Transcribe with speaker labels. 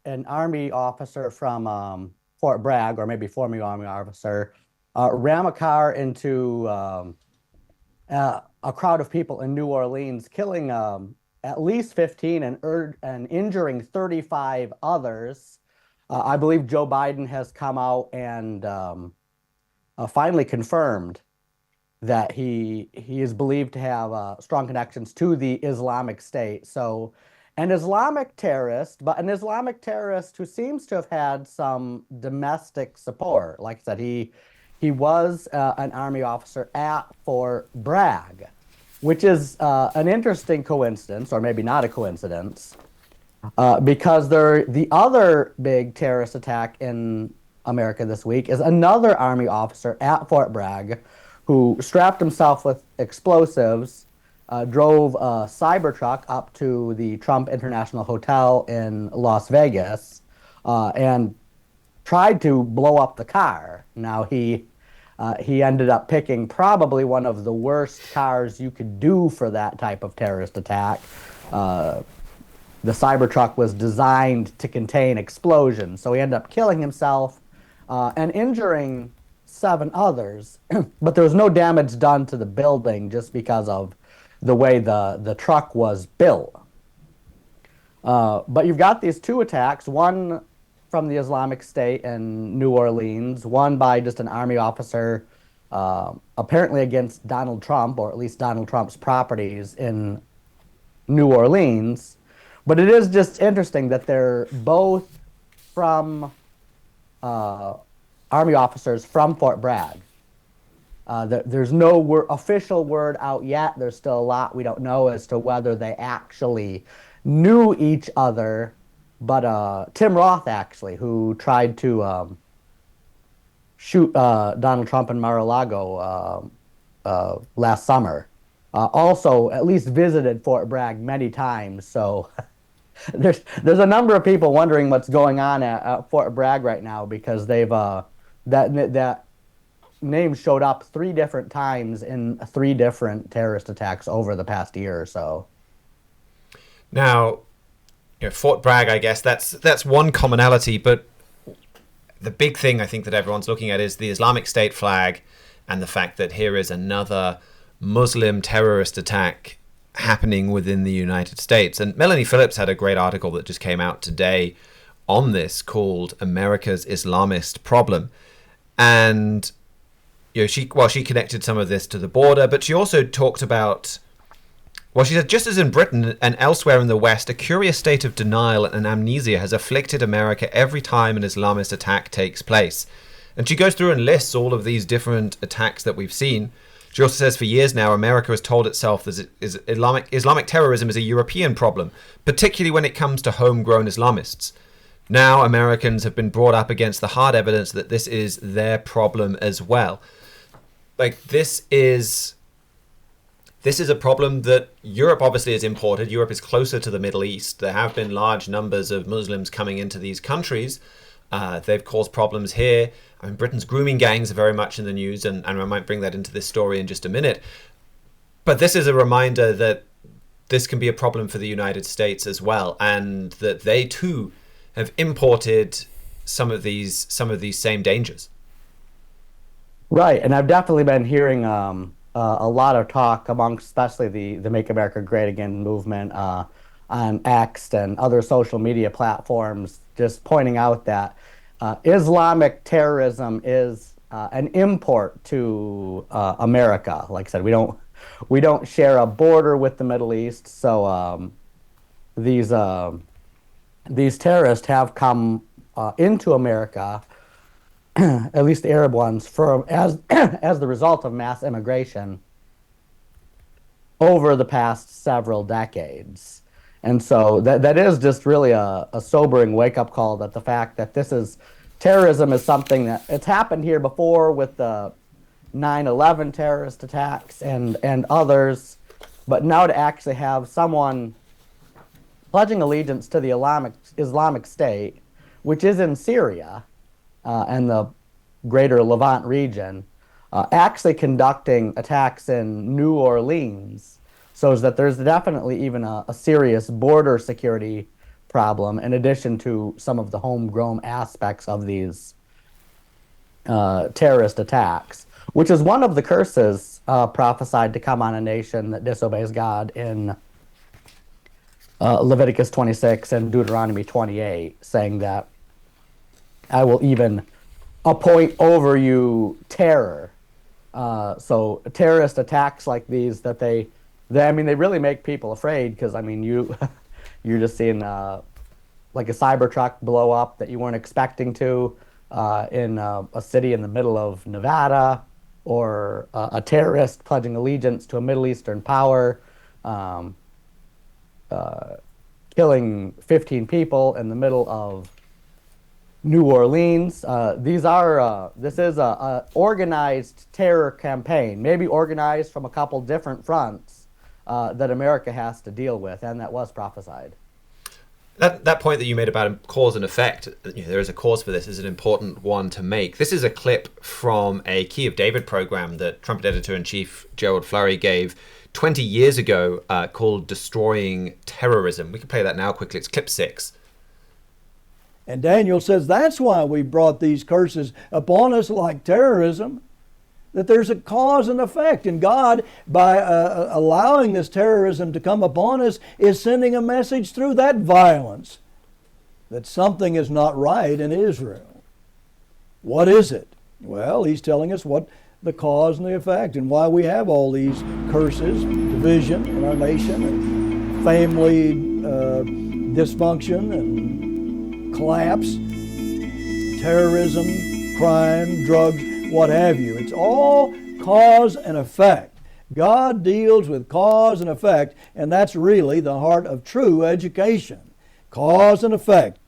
Speaker 1: an Army officer from Fort Bragg, or maybe former Army officer, ram a car into a crowd of people in New Orleans, killing at least 15 and injuring 35 others. I believe Joe Biden has come out and finally confirmed that he is believed to have strong connections to the Islamic State. So, an Islamic terrorist, but an Islamic terrorist who seems to have had some domestic support. Like I said, he was an Army officer at Fort Bragg, which is an interesting coincidence, or maybe not a coincidence, because the other big terrorist attack in America this week is another Army officer at Fort Bragg who strapped himself with explosives, drove a Cybertruck up to the Trump International Hotel in Las Vegas, and tried to blow up the car. Now he ended up picking probably one of the worst cars you could do for that type of terrorist attack. The Cybertruck was designed to contain explosions, so he ended up killing himself and injuring 7 others. But there was no damage done to the building just because of the way the truck was built. But you've got these 2 attacks, one from the Islamic State in New Orleans, one by just an Army officer, apparently against Donald Trump, or at least Donald Trump's properties in New Orleans. But it is just interesting that they're both from Army officers from Fort Bragg. There's no official word out yet. There's still a lot we don't know as to whether they actually knew each other. But Tim Roth, actually, who tried to shoot Donald Trump in Mar-a-Lago last summer, also at least visited Fort Bragg many times. So there's a number of people wondering what's going on at Fort Bragg right now, because they've that name showed up 3 different times in 3 different terrorist attacks over the past year or so.
Speaker 2: Now, Fort Bragg, I guess that's one commonality, but the big thing I think that everyone's looking at is the Islamic State flag and the fact that here is another Muslim terrorist attack happening within the United States. And Melanie Phillips had a great article that just came out today on this called America's Islamist Problem. And she connected some of this to the border, but she also talked about, she said, just as in Britain and elsewhere in the West, a curious state of denial and amnesia has afflicted America every time an Islamist attack takes place. And she goes through and lists all of these different attacks that we've seen. She also says for years now, America has told itself that Islamic terrorism is a European problem, particularly when it comes to homegrown Islamists. Now Americans have been brought up against the hard evidence that this is their problem as well. Like, this is a problem that Europe obviously has imported. Europe is closer to the Middle East. There have been large numbers of Muslims coming into these countries. They've caused problems here. I mean, Britain's grooming gangs are very much in the news, and I might bring that into this story in just a minute. But this is a reminder that this can be a problem for the United States as well, and that they too have imported some of these same dangers.
Speaker 1: Right, and I've definitely been hearing a lot of talk amongst especially the Make America Great Again movement on X and other social media platforms, just pointing out that Islamic terrorism is an import to America. Like I said, we don't share a border with the Middle East, so these terrorists have come into America, at least the Arab ones, as the result of mass immigration over the past several decades. And so that is just really a sobering wake-up call, that the fact that terrorism is something that it's happened here before with the 9/11 terrorist attacks and others, but now to actually have someone pledging allegiance to the Islamic State, which is in Syria and the greater Levant region, actually conducting attacks in New Orleans, so that there's definitely even a serious border security problem, in addition to some of the homegrown aspects of these terrorist attacks, which is one of the curses prophesied to come on a nation that disobeys God in Leviticus 26 and Deuteronomy 28, saying that I will even appoint over you terror. So terrorist attacks like these, that they I mean, they really make people afraid, because I mean, you're just seeing like a Cybertruck blow up that you weren't expecting to in a city in the middle of Nevada, or a terrorist pledging allegiance to a Middle Eastern power, killing 15 people in the middle of New Orleans. This is a organized terror campaign, maybe organized from a couple different fronts that America has to deal with, and that was prophesied.
Speaker 2: That point that you made about cause and effect, there is a cause for this, is an important one to make. This is a clip from a Key of David program that Trumpet Editor-in-Chief Gerald Flurry gave 20 years ago called Destroying Terrorism. We can play that now quickly. It's clip 6.
Speaker 3: And Daniel says that's why we brought these curses upon us like terrorism, that there's a cause and effect. And God, by allowing this terrorism to come upon us, is sending a message through that violence that something is not right in Israel. What is it? Well, he's telling us what the cause and the effect, and why we have all these curses, division in our nation, and family dysfunction and collapse, terrorism, crime, drugs, what have you. It's all cause and effect. God deals with cause and effect, and that's really the heart of true education. Cause and effect.